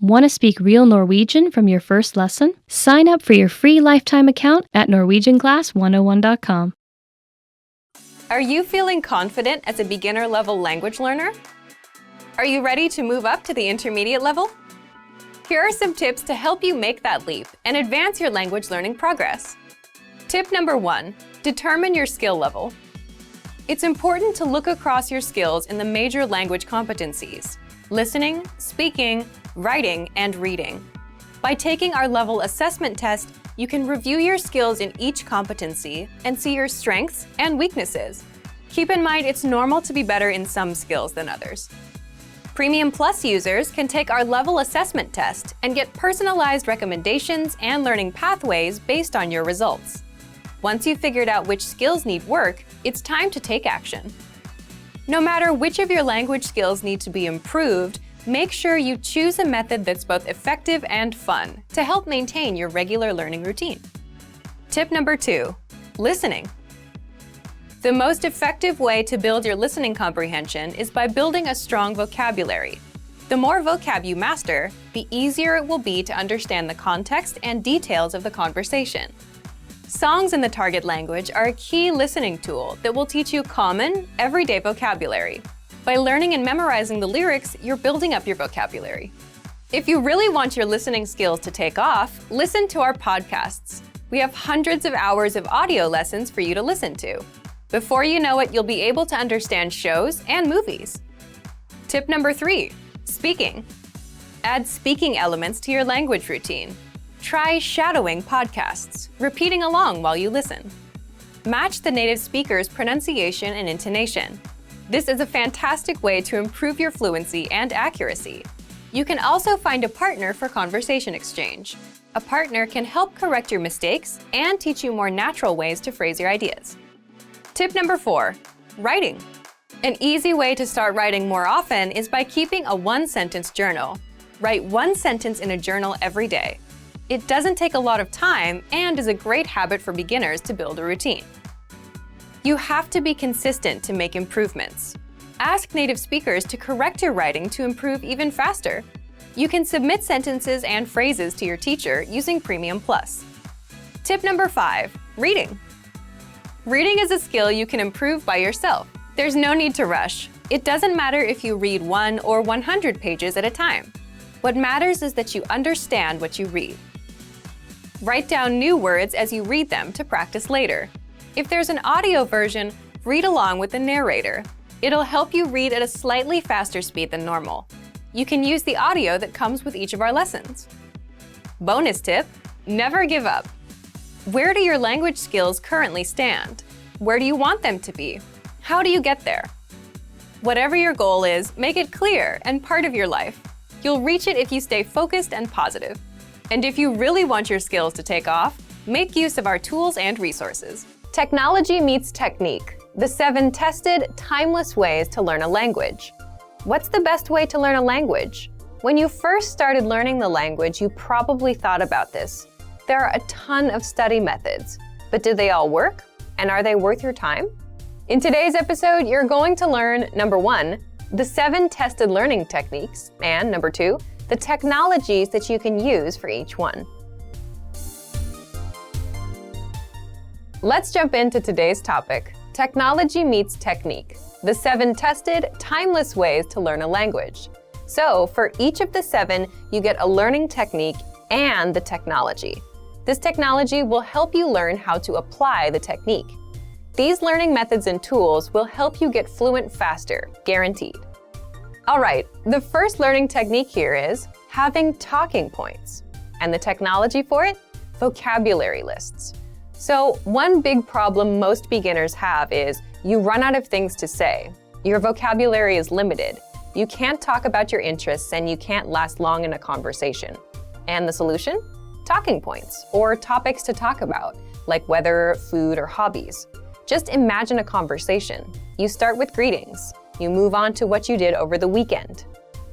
Want to speak real Norwegian from your first lesson? Sign up for your free lifetime account at norwegianclass101.com. Are you feeling confident as a beginner-level language learner? Are you ready to move up to the intermediate level? Here are some tips to help you make that leap and advance your language learning progress. Tip number 1, determine your skill level. It's important to look across your skills in the major language competencies: listening, speaking, writing, and reading. By taking our level assessment test, you can review your skills in each competency and see your strengths and weaknesses. Keep in mind it's normal to be better in some skills than others. Premium Plus users can take our level assessment test and get personalized recommendations and learning pathways based on your results. Once you've figured out which skills need work, it's time to take action. No matter which of your language skills need to be improved, make sure you choose a method that's both effective and fun to help maintain your regular learning routine. Tip number 2, listening. The most effective way to build your listening comprehension is by building a strong vocabulary. The more vocab you master, the easier it will be to understand the context and details of the conversation. Songs in the target language are a key listening tool that will teach you common, everyday vocabulary. By learning and memorizing the lyrics, you're building up your vocabulary. If you really want your listening skills to take off, listen to our podcasts. We have hundreds of hours of audio lessons for you to listen to. Before you know it, you'll be able to understand shows and movies. Tip number 3, speaking. Add speaking elements to your language routine. Try shadowing podcasts, repeating along while you listen. Match the native speaker's pronunciation and intonation. This is a fantastic way to improve your fluency and accuracy. You can also find a partner for conversation exchange. A partner can help correct your mistakes and teach you more natural ways to phrase your ideas. Tip number 4, writing. An easy way to start writing more often is by keeping a one-sentence journal. Write one sentence in a journal every day. It doesn't take a lot of time and is a great habit for beginners to build a routine. You have to be consistent to make improvements. Ask native speakers to correct your writing to improve even faster. You can submit sentences and phrases to your teacher using Premium Plus. Tip number 5, reading. Reading is a skill you can improve by yourself. There's no need to rush. It doesn't matter if you read 1 or 100 pages at a time. What matters is that you understand what you read. Write down new words as you read them to practice later. If there's an audio version, read along with the narrator. It'll help you read at a slightly faster speed than normal. You can use the audio that comes with each of our lessons. Bonus tip, never give up. Where do your language skills currently stand? Where do you want them to be? How do you get there? Whatever your goal is, make it clear and part of your life. You'll reach it if you stay focused and positive. And if you really want your skills to take off, make use of our tools and resources. Technology meets technique, the 7 tested, timeless ways to learn a language. What's the best way to learn a language? When you first started learning the language, you probably thought about this. There are a ton of study methods, but do they all work? And are they worth your time? In today's episode, you're going to learn, number 1, the 7 tested learning techniques, and number 2, the technologies that you can use for each one. Let's jump into today's topic, technology meets technique, the 7 tested, timeless ways to learn a language. So for each of the 7, you get a learning technique and the technology. This technology will help you learn how to apply the technique. These learning methods and tools will help you get fluent faster, guaranteed. All right, the first learning technique here is having talking points. And the technology for it? Vocabulary lists. So one big problem most beginners have is you run out of things to say. Your vocabulary is limited. You can't talk about your interests and you can't last long in a conversation. And the solution? Talking points, or topics to talk about, like weather, food, or hobbies. Just imagine a conversation. You start with greetings. You move on to what you did over the weekend.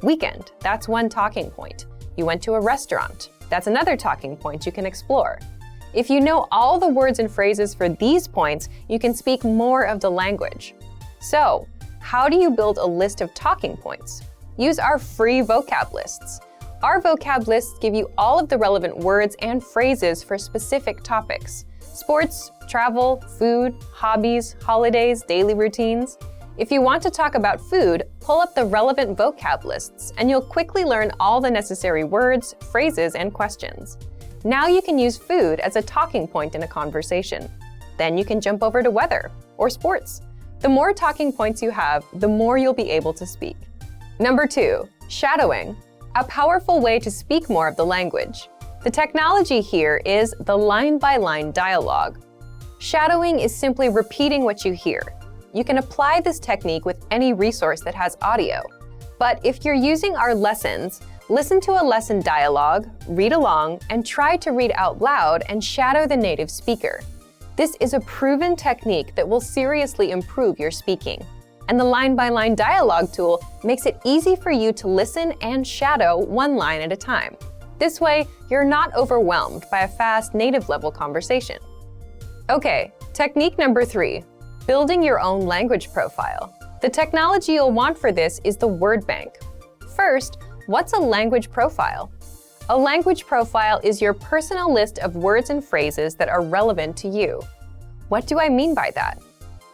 Weekend, that's one talking point. You went to a restaurant. That's another talking point you can explore. If you know all the words and phrases for these points, you can speak more of the language. So, how do you build a list of talking points? Use our free vocab lists. Our vocab lists give you all of the relevant words and phrases for specific topics: sports, travel, food, hobbies, holidays, daily routines. If you want to talk about food, pull up the relevant vocab lists and you'll quickly learn all the necessary words, phrases, and questions. Now you can use food as a talking point in a conversation. Then you can jump over to weather or sports. The more talking points you have, the more you'll be able to speak. Number 2, shadowing, a powerful way to speak more of the language. The technology here is the line-by-line dialogue. Shadowing is simply repeating what you hear. You can apply this technique with any resource that has audio. But if you're using our lessons, listen to a lesson dialogue, read along, and try to read out loud and shadow the native speaker. This is a proven technique that will seriously improve your speaking. And the line-by-line dialogue tool makes it easy for you to listen and shadow one line at a time. This way, you're not overwhelmed by a fast native-level conversation. Okay, technique number 3. Building your own language profile. The technology you'll want for this is the word bank. First, what's a language profile? A language profile is your personal list of words and phrases that are relevant to you. What do I mean by that?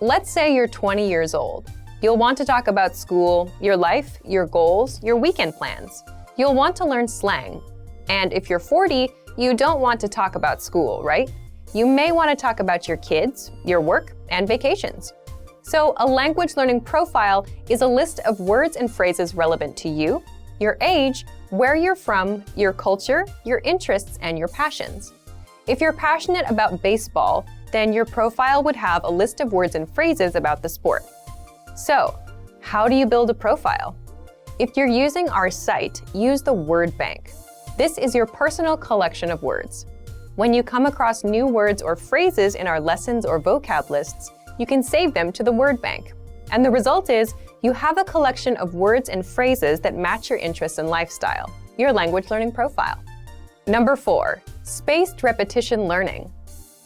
Let's say you're 20 years old. You'll want to talk about school, your life, your goals, your weekend plans. You'll want to learn slang. And if you're 40, you don't want to talk about school, right? You may want to talk about your kids, your work, and vacations. So a language learning profile is a list of words and phrases relevant to you, your age, where you're from, your culture, your interests, and your passions. If you're passionate about baseball, then your profile would have a list of words and phrases about the sport. So, how do you build a profile? If you're using our site, use the word bank. This is your personal collection of words. When you come across new words or phrases in our lessons or vocab lists, you can save them to the word bank. And the result is, you have a collection of words and phrases that match your interests and lifestyle, your language learning profile. Number 4, spaced repetition learning.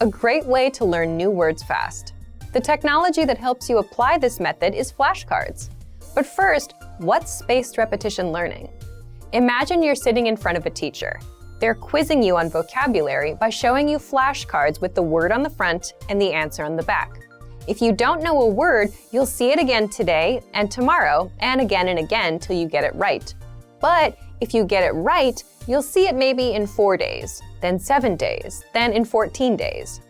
A great way to learn new words fast. The technology that helps you apply this method is flashcards. But first, what's spaced repetition learning? Imagine you're sitting in front of a teacher. They're quizzing you on vocabulary by showing you flashcards with the word on the front and the answer on the back. If you don't know a word, you'll see it again today and tomorrow and again till you get it right. But if you get it right, you'll see it maybe in 4 days, then 7 days, then in 14 days.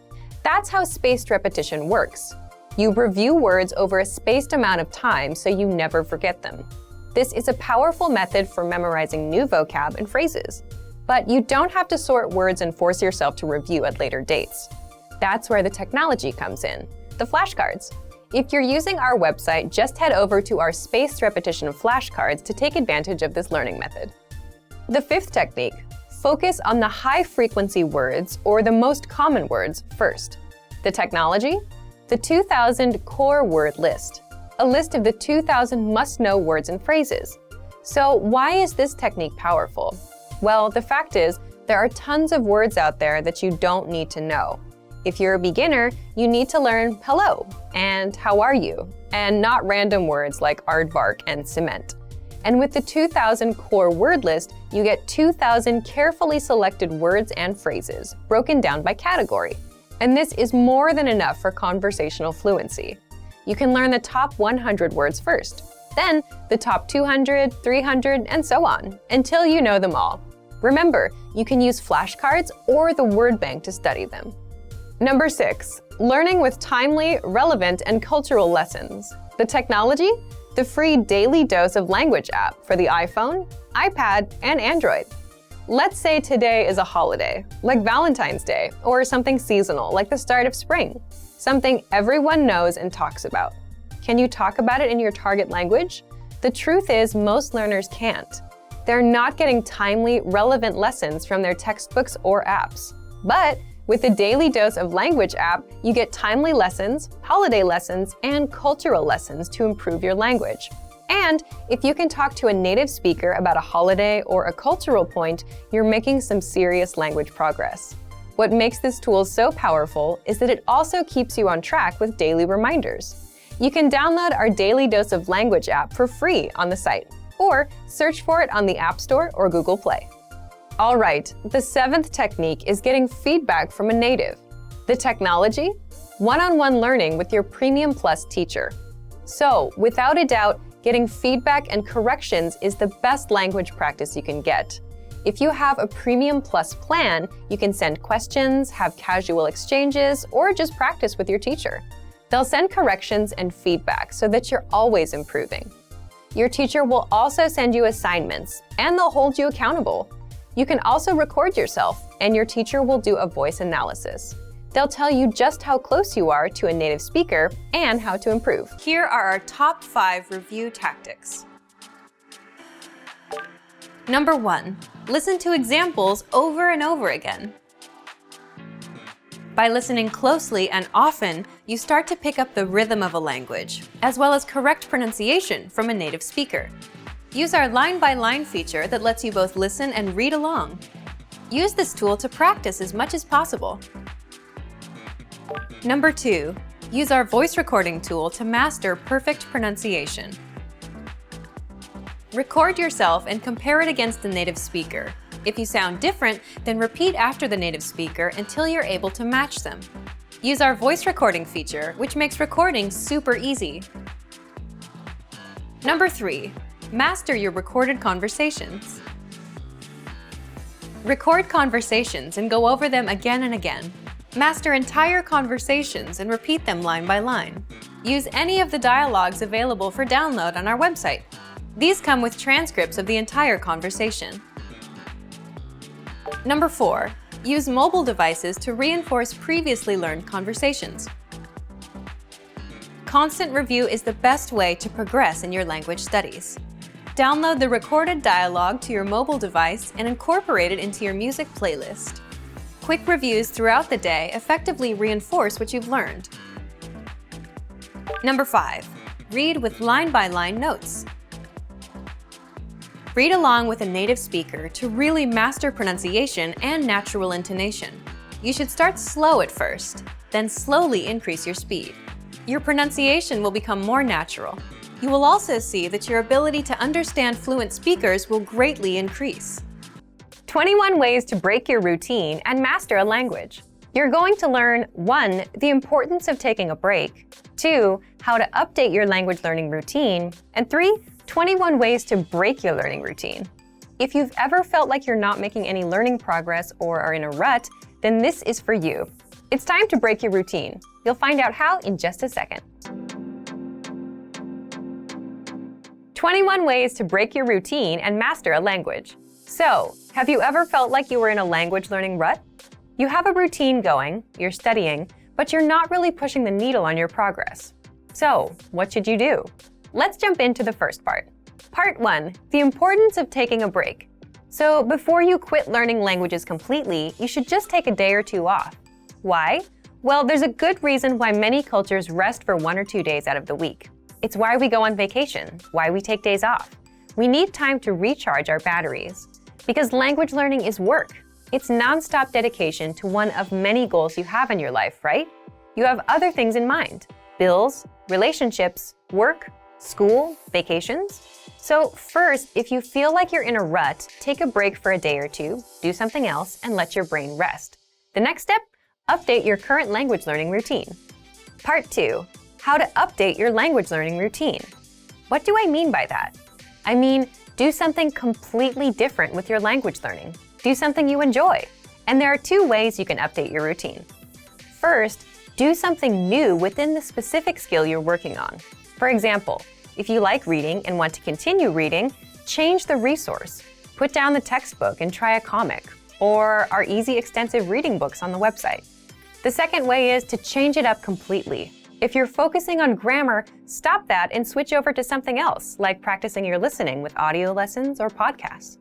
That's how spaced repetition works. You review words over a spaced amount of time so you never forget them. This is a powerful method for memorizing new vocab and phrases. But you don't have to sort words and force yourself to review at later dates. That's where the technology comes in, the flashcards. If you're using our website, just head over to our spaced repetition flashcards to take advantage of this learning method. The 5th technique, focus on the high-frequency words or the most common words first. The technology? The 2000 core word list, a list of the 2000 must-know words and phrases. So why is this technique powerful? Well, the fact is, there are tons of words out there that you don't need to know. If you're a beginner, you need to learn hello and how are you, and not random words like aardvark and cement. And with the 2000 core word list, you get 2000 carefully selected words and phrases, broken down by category. And this is more than enough for conversational fluency. You can learn the top 100 words first, then the top 200, 300, and so on, until you know them all. Remember, you can use flashcards or the word bank to study them. Number 6, learning with timely, relevant, and cultural lessons. The technology? The free Daily Dose of Language app for the iPhone, iPad, and Android. Let's say today is a holiday, like Valentine's Day, or something seasonal, like the start of spring, something everyone knows and talks about. Can you talk about it in your target language? The truth is, most learners can't. They're not getting timely, relevant lessons from their textbooks or apps. But with the Daily Dose of Language app, you get timely lessons, holiday lessons, and cultural lessons to improve your language. And if you can talk to a native speaker about a holiday or a cultural point, you're making some serious language progress. What makes this tool so powerful is that it also keeps you on track with daily reminders. You can download our Daily Dose of Language app for free on the site. or search for it on the App Store or Google Play. All right, the 7th technique is getting feedback from a native. The technology? One-on-one learning with your Premium Plus teacher. So, without a doubt, getting feedback and corrections is the best language practice you can get. If you have a Premium Plus plan, you can send questions, have casual exchanges, or just practice with your teacher. They'll send corrections and feedback so that you're always improving. Your teacher will also send you assignments, and they'll hold you accountable. You can also record yourself, and your teacher will do a voice analysis. They'll tell you just how close you are to a native speaker and how to improve. Here are our top 5 review tactics. Number 1, listen to examples over and over again. By listening closely and often, you start to pick up the rhythm of a language, as well as correct pronunciation from a native speaker. Use our line-by-line feature that lets you both listen and read along. Use this tool to practice as much as possible. Number 2, use our voice recording tool to master perfect pronunciation. Record yourself and compare it against the native speaker. If you sound different, then repeat after the native speaker until you're able to match them. Use our voice recording feature, which makes recording super easy. Number 3, master your recorded conversations. Record conversations and go over them again and again. Master entire conversations and repeat them line by line. Use any of the dialogues available for download on our website. These come with transcripts of the entire conversation. Number 4, use mobile devices to reinforce previously learned conversations. Constant review is the best way to progress in your language studies. Download the recorded dialogue to your mobile device and incorporate it into your music playlist. Quick reviews throughout the day effectively reinforce what you've learned. Number 5, read with line-by-line notes. Read along with a native speaker to really master pronunciation and natural intonation. You should start slow at first, then slowly increase your speed. Your pronunciation will become more natural. You will also see that your ability to understand fluent speakers will greatly increase. 21 ways to break your routine and master a language. You're going to learn 1, the importance of taking a break, 2, how to update your language learning routine, and 3, 21 ways to break your learning routine. If you've ever felt like you're not making any learning progress or are in a rut, then this is for you. It's time to break your routine. You'll find out how in just a second. 21 ways to break your routine and master a language. So, have you ever felt like you were in a language learning rut? You have a routine going, you're studying, but you're not really pushing the needle on your progress. So, what should you do? Let's jump into the first part. Part 1, the importance of taking a break. So before you quit learning languages completely, you should just take a day or 2 off. Why? Well, there's a good reason why many cultures rest for 1 or 2 days out of the week. It's why we go on vacation, why we take days off. We need time to recharge our batteries. Because language learning is work. It's non-stop dedication to one of many goals you have in your life, right? You have other things in mind: bills, relationships, work, school, vacations. So first, if you feel like you're in a rut, take a break for a day or 2, do something else, and let your brain rest. The next step, update your current language learning routine. Part 2, how to update your language learning routine. What do I mean by that? I mean, do something completely different with your language learning. Do something you enjoy. And there are 2 ways you can update your routine. First, do something new within the specific skill you're working on. For example, if you like reading and want to continue reading, change the resource. Put down the textbook and try a comic, or our easy extensive reading books on the website. The second way is to change it up completely. If you're focusing on grammar, stop that and switch over to something else, like practicing your listening with audio lessons or podcasts.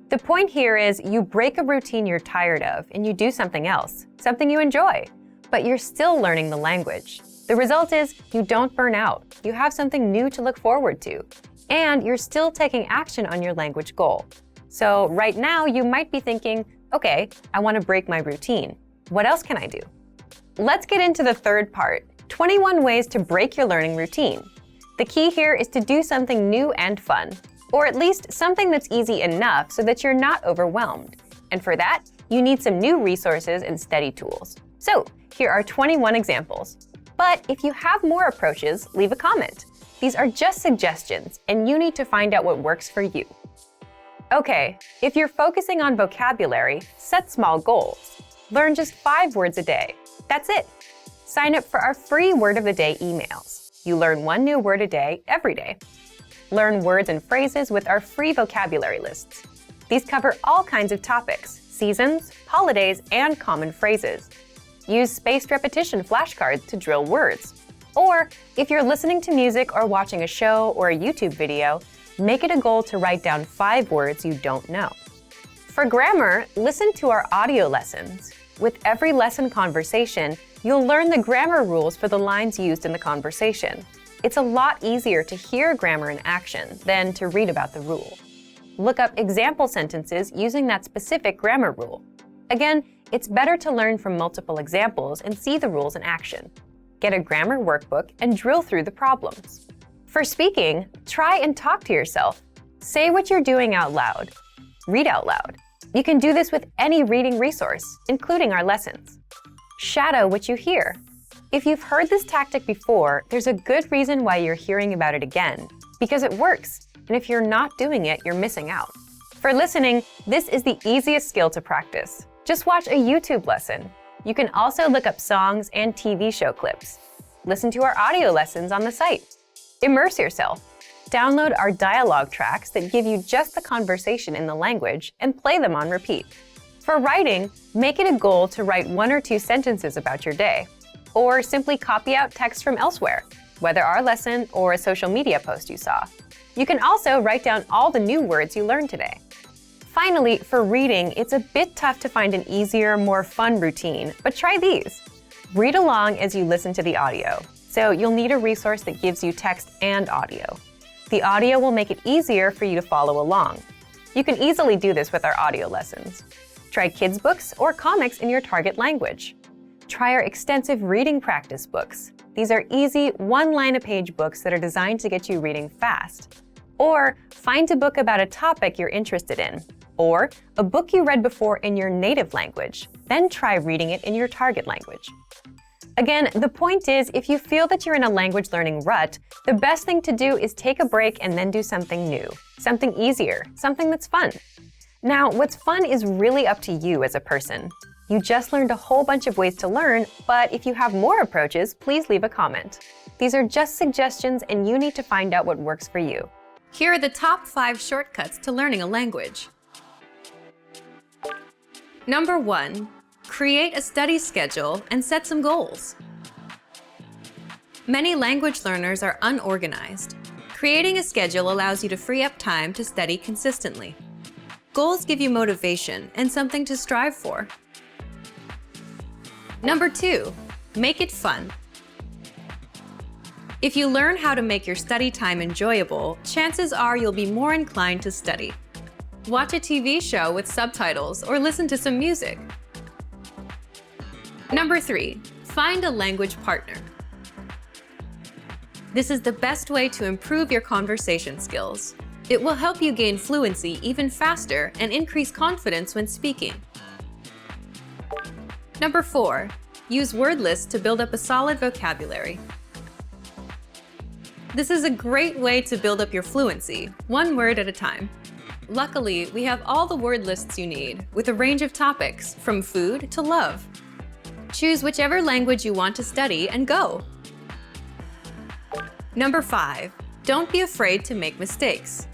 The point here is you break a routine you're tired of and you do something else, something you enjoy, but you're still learning the language. The result is you don't burn out, you have something new to look forward to, and you're still taking action on your language goal. So right now you might be thinking, okay, I want to break my routine. What else can I do? Let's get into the third part, 21 ways to break your learning routine. The key here is to do something new and fun. or at least something that's easy enough so that you're not overwhelmed. And for that, you need some new resources and study tools. So here are 21 examples. But if you have more approaches, leave a comment. These are just suggestions, and you need to find out what works for you. Okay, if you're focusing on vocabulary, set small goals. Learn just 5 words a day. That's it. Sign up for our free Word of the Day emails. You learn 1 new word a day every day. Learn words and phrases with our free vocabulary lists. These cover all kinds of topics, seasons, holidays, and common phrases. Use spaced repetition flashcards to drill words. Or, if you're listening to music or watching a show or a YouTube video, make it a goal to write down 5 words you don't know. For grammar, listen to our audio lessons. With every lesson conversation, you'll learn the grammar rules for the lines used in the conversation. It's a lot easier to hear grammar in action than to read about the rule. Look up example sentences using that specific grammar rule. Again, it's better to learn from multiple examples and see the rules in action. Get a grammar workbook and drill through the problems. For speaking, try and talk to yourself. Say what you're doing out loud. Read out loud. You can do this with any reading resource, including our lessons. Shadow what you hear. If you've heard this tactic before, there's a good reason why you're hearing about it again, because it works, and if you're not doing it, you're missing out. For listening, this is the easiest skill to practice. Just watch a YouTube lesson. You can also look up songs and TV show clips. Listen to our audio lessons on the site. Immerse yourself. Download our dialogue tracks that give you just the conversation in the language and play them on repeat. For writing, make it a goal to write 1 or 2 sentences about your day, or simply copy out text from elsewhere, whether our lesson or a social media post you saw. You can also write down all the new words you learned today. Finally, for reading, it's a bit tough to find an easier, more fun routine, but try these. Read along as you listen to the audio, so you'll need a resource that gives you text and audio. The audio will make it easier for you to follow along. You can easily do this with our audio lessons. Try kids' books or comics in your target language. Try our extensive reading practice books. These are easy, 1-line-a-page books that are designed to get you reading fast. Or find a book about a topic you're interested in. Or a book you read before in your native language. Then try reading it in your target language. Again, the point is, if you feel that you're in a language learning rut, the best thing to do is take a break and then do something new, something easier, something that's fun. Now, what's fun is really up to you as a person. You just learned a whole bunch of ways to learn, but if you have more approaches, please leave a comment. These are just suggestions and you need to find out what works for you. Here are the top 5 shortcuts to learning a language. Number 1. Create a study schedule and set some goals. Many language learners are unorganized. Creating a schedule allows you to free up time to study consistently. Goals give you motivation and something to strive for. Number 2. Make it fun. If you learn how to make your study time enjoyable, chances are you'll be more inclined to study. Watch a TV show with subtitles or listen to some music. Number 3. Find a language partner. This is the best way to improve your conversation skills. It will help you gain fluency even faster and increase confidence when speaking. Number 4. Use word lists to build up a solid vocabulary. This is a great way to build up your fluency, 1 word at a time. Luckily, we have all the word lists you need, with a range of topics, from food to love. Choose whichever language you want to study and go. Number 5. Don't be afraid to make mistakes.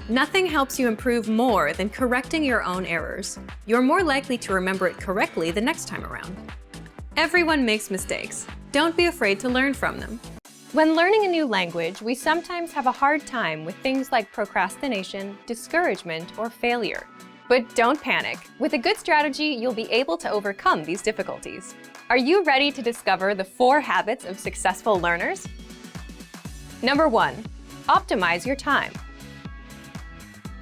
Nothing helps you improve more than correcting your own errors. You're more likely to remember it correctly the next time around. Everyone makes mistakes. Don't be afraid to learn from them. When learning a new language, we sometimes have a hard time with things like procrastination, discouragement, or failure. But don't panic. With a good strategy, you'll be able to overcome these difficulties. Are you ready to discover the 4 habits of successful learners? Number 1. Optimize your time.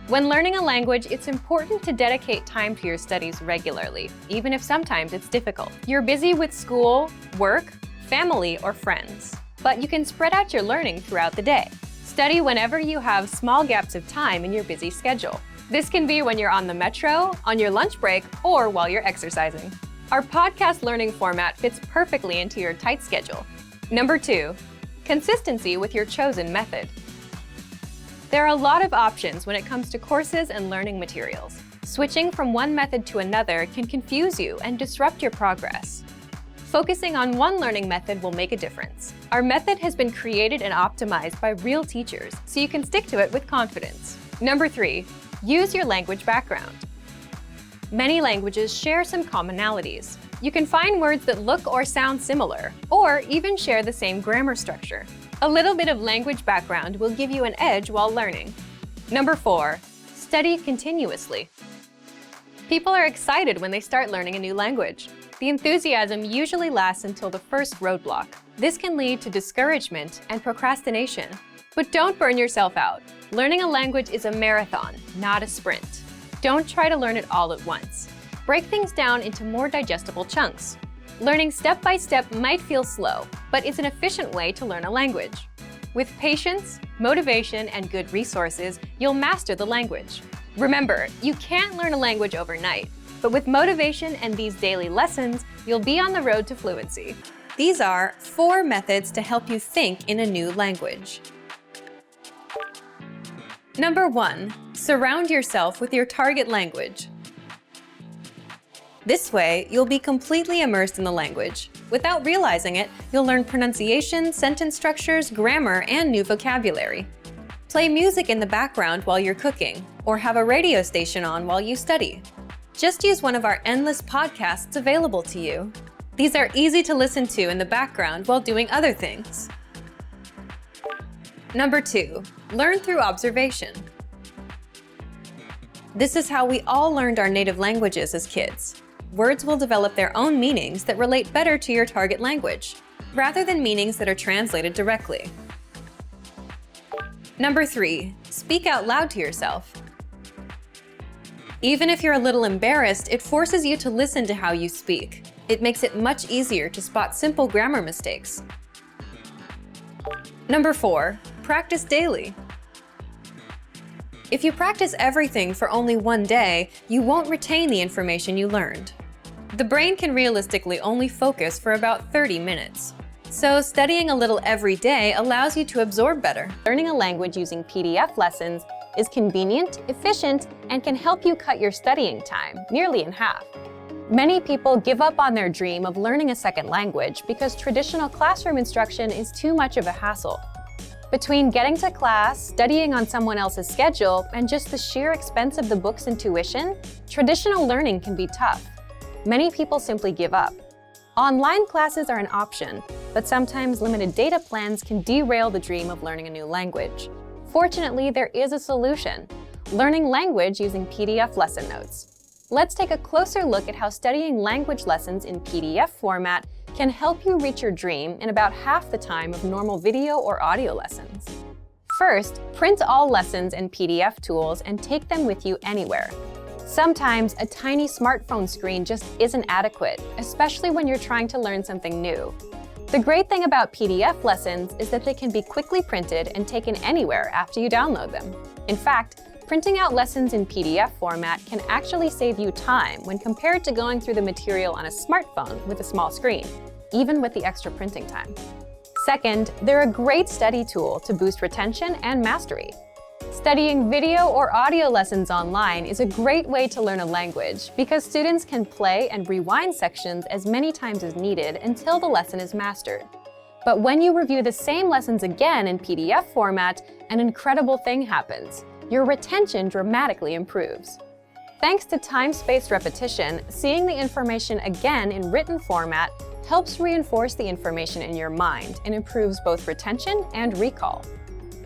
When learning a language, it's important to dedicate time to your studies regularly, even if sometimes it's difficult. You're busy with school, work, family, or friends, but you can spread out your learning throughout the day. Study whenever you have small gaps of time in your busy schedule. This can be when you're on the metro, on your lunch break, or while you're exercising. Our podcast learning format fits perfectly into your tight schedule. Number 2, consistency with your chosen method. There are a lot of options when it comes to courses and learning materials. Switching from one method to another can confuse you and disrupt your progress. Focusing on one learning method will make a difference. Our method has been created and optimized by real teachers, so you can stick to it with confidence. Number 3, use your language background. Many languages share some commonalities. You can find words that look or sound similar, or even share the same grammar structure. A little bit of language background will give you an edge while learning. Number 4, study continuously. People are excited when they start learning a new language. The enthusiasm usually lasts until the first roadblock. This can lead to discouragement and procrastination. But don't burn yourself out. Learning a language is a marathon, not a sprint. Don't try to learn it all at once. Break things down into more digestible chunks. Learning step by step might feel slow, but it's an efficient way to learn a language. With patience, motivation, and good resources, you'll master the language. Remember, you can't learn a language overnight. But with motivation and these daily lessons, you'll be on the road to fluency. These are 4 methods to help you think in a new language. Number 1, surround yourself with your target language. This way, you'll be completely immersed in the language. Without realizing it, you'll learn pronunciation, sentence structures, grammar, and new vocabulary. Play music in the background while you're cooking, or have a radio station on while you study. Just use one of our endless podcasts available to you. These are easy to listen to in the background while doing other things. Number 2, learn through observation. This is how we all learned our native languages as kids. Words will develop their own meanings that relate better to your target language, rather than meanings that are translated directly. Number 3, speak out loud to yourself. Even if you're a little embarrassed, it forces you to listen to how you speak. It makes it much easier to spot simple grammar mistakes. Number 4, practice daily. If you practice everything for only one day, you won't retain the information you learned. The brain can realistically only focus for about 30 minutes. So studying a little every day allows you to absorb better. Learning a language using PDF lessons is convenient, efficient, and can help you cut your studying time nearly in half. Many people give up on their dream of learning a second language because traditional classroom instruction is too much of a hassle. Between getting to class, studying on someone else's schedule, and just the sheer expense of the books and tuition, traditional learning can be tough. Many people simply give up. Online classes are an option, but sometimes limited data plans can derail the dream of learning a new language. Fortunately, there is a solution: learning language using PDF lesson notes. Let's take a closer look at how studying language lessons in PDF format can help you reach your dream in about half the time of normal video or audio lessons. First, print all lessons and PDF tools and take them with you anywhere. Sometimes a tiny smartphone screen just isn't adequate, especially when you're trying to learn something new. The great thing about PDF lessons is that they can be quickly printed and taken anywhere after you download them. In fact, printing out lessons in PDF format can actually save you time when compared to going through the material on a smartphone with a small screen, even with the extra printing time. Second, they're a great study tool to boost retention and mastery. Studying video or audio lessons online is a great way to learn a language because students can play and rewind sections as many times as needed until the lesson is mastered. But when you review the same lessons again in PDF format, an incredible thing happens. Your retention dramatically improves. Thanks to time-spaced repetition, seeing the information again in written format helps reinforce the information in your mind and improves both retention and recall.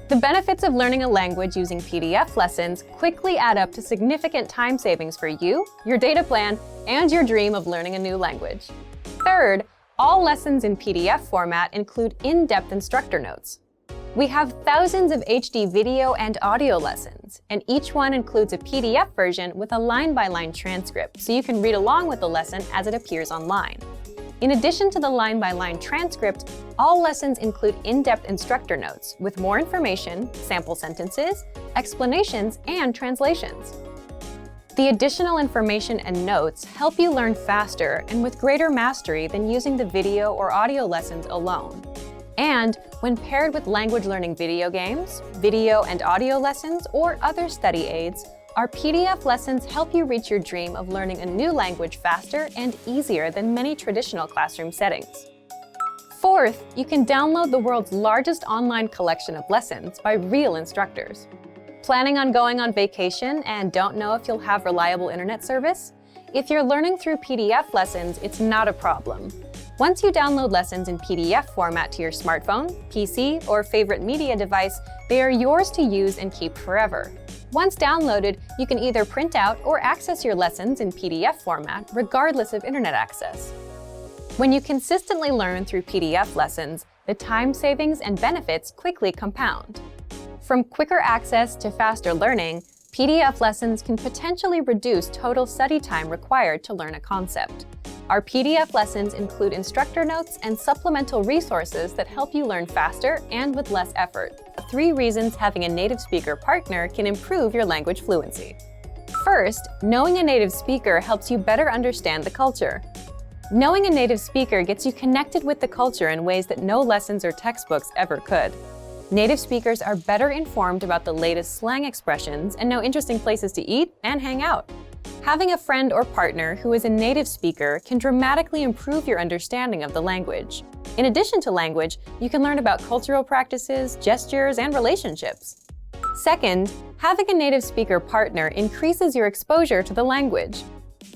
The benefits of learning a language using PDF lessons quickly add up to significant time savings for you, your data plan, and your dream of learning a new language. Third, all lessons in PDF format include in-depth instructor notes. We have thousands of HD video and audio lessons, and each one includes a PDF version with a line-by-line transcript so you can read along with the lesson as it appears online. In addition to the line-by-line transcript, all lessons include in-depth instructor notes with more information, sample sentences, explanations, and translations. The additional information and notes help you learn faster and with greater mastery than using the video or audio lessons alone. And when paired with language learning video games, video and audio lessons, or other study aids, our PDF lessons help you reach your dream of learning a new language faster and easier than many traditional classroom settings. Fourth, you can download the world's largest online collection of lessons by real instructors. Planning on going on vacation and don't know if you'll have reliable internet service? If you're learning through PDF lessons, it's not a problem. Once you download lessons in PDF format to your smartphone, PC, or favorite media device, they are yours to use and keep forever. Once downloaded, you can either print out or access your lessons in PDF format, regardless of internet access. When you consistently learn through PDF lessons, the time savings and benefits quickly compound. From quicker access to faster learning, PDF lessons can potentially reduce total study time required to learn a concept. Our PDF lessons include instructor notes and supplemental resources that help you learn faster and with less effort. 3 reasons having a native speaker partner can improve your language fluency. First, knowing a native speaker helps you better understand the culture. Knowing a native speaker gets you connected with the culture in ways that no lessons or textbooks ever could. Native speakers are better informed about the latest slang expressions and know interesting places to eat and hang out. Having a friend or partner who is a native speaker can dramatically improve your understanding of the language. In addition to language, you can learn about cultural practices, gestures, and relationships. Second, having a native speaker partner increases your exposure to the language.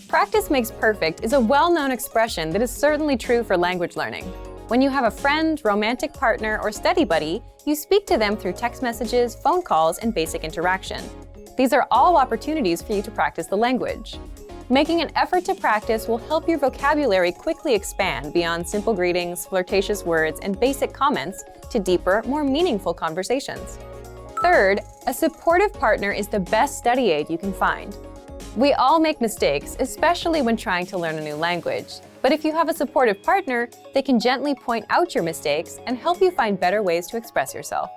Practice makes perfect is a well-known expression that is certainly true for language learning. When you have a friend, romantic partner, or study buddy, you speak to them through text messages, phone calls, and basic interaction. These are all opportunities for you to practice the language. Making an effort to practice will help your vocabulary quickly expand beyond simple greetings, flirtatious words, and basic comments to deeper, more meaningful conversations. Third, a supportive partner is the best study aid you can find. We all make mistakes, especially when trying to learn a new language. But if you have a supportive partner, they can gently point out your mistakes and help you find better ways to express yourself.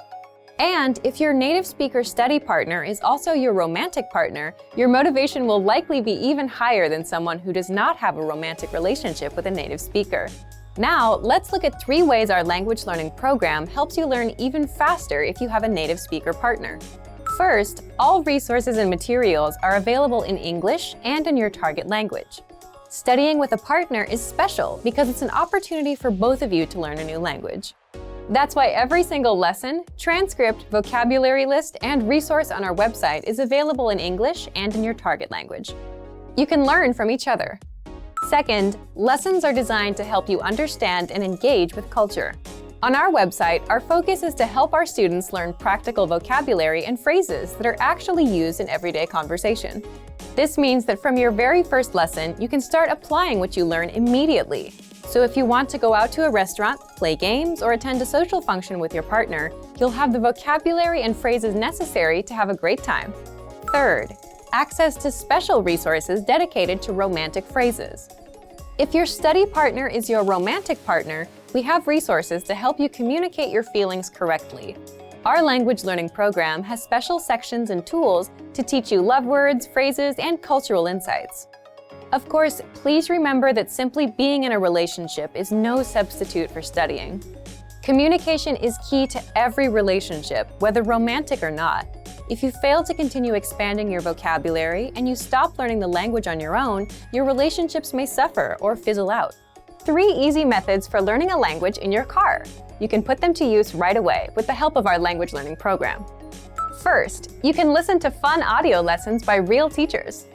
And if your native speaker study partner is also your romantic partner, your motivation will likely be even higher than someone who does not have a romantic relationship with a native speaker. Now, let's look at 3 ways our language learning program helps you learn even faster if you have a native speaker partner. First, all resources and materials are available in English and in your target language. Studying with a partner is special because it's an opportunity for both of you to learn a new language. That's why every single lesson, transcript, vocabulary list, and resource on our website is available in English and in your target language. You can learn from each other. Second, lessons are designed to help you understand and engage with culture. On our website, our focus is to help our students learn practical vocabulary and phrases that are actually used in everyday conversation. This means that from your very first lesson, you can start applying what you learn immediately. So if you want to go out to a restaurant, play games, or attend a social function with your partner, you'll have the vocabulary and phrases necessary to have a great time. Third, access to special resources dedicated to romantic phrases. If your study partner is your romantic partner, we have resources to help you communicate your feelings correctly. Our language learning program has special sections and tools to teach you love words, phrases, and cultural insights. Of course, please remember that simply being in a relationship is no substitute for studying. Communication is key to every relationship, whether romantic or not. If you fail to continue expanding your vocabulary and you stop learning the language on your own, your relationships may suffer or fizzle out. 3 easy methods for learning a language in your car. You can put them to use right away with the help of our language learning program. First, you can listen to fun audio lessons by real teachers.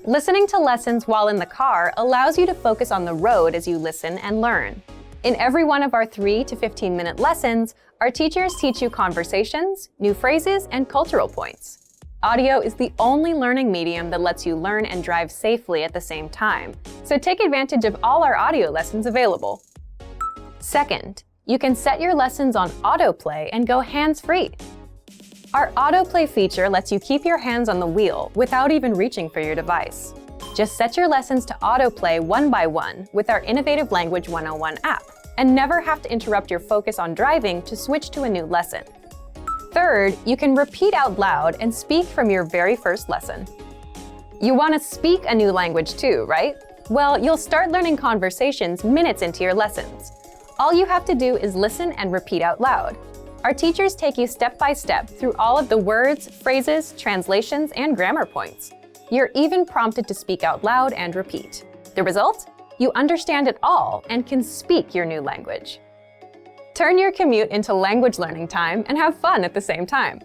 Listening to lessons while in the car allows you to focus on the road as you listen and learn. In every one of our 3 to 15-minute lessons, our teachers teach you conversations, new phrases, and cultural points. Audio is the only learning medium that lets you learn and drive safely at the same time, so take advantage of all our audio lessons available. Second, you can set your lessons on autoplay and go hands-free. Our autoplay feature lets you keep your hands on the wheel without even reaching for your device. Just set your lessons to autoplay one by one with our innovative Language 101 app, and never have to interrupt your focus on driving to switch to a new lesson. Third, you can repeat out loud and speak from your very first lesson. You want to speak a new language too, right? Well, you'll start learning conversations minutes into your lessons. All you have to do is listen and repeat out loud. Our teachers take you step by step through all of the words, phrases, translations, and grammar points. You're even prompted to speak out loud and repeat. The result? You understand it all and can speak your new language. Turn your commute into language learning time and have fun at the same time.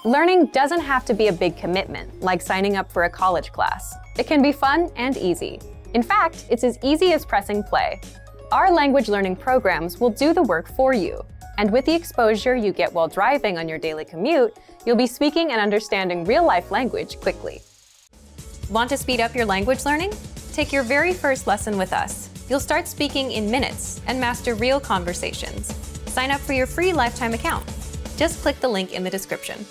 Learning doesn't have to be a big commitment, like signing up for a college class. It can be fun and easy. In fact, it's as easy as pressing play. Our language learning programs will do the work for you. And with the exposure you get while driving on your daily commute, you'll be speaking and understanding real-life language quickly. Want to speed up your language learning? Take your very first lesson with us. You'll start speaking in minutes and master real conversations. Sign up for your free lifetime account. Just click the link in the description.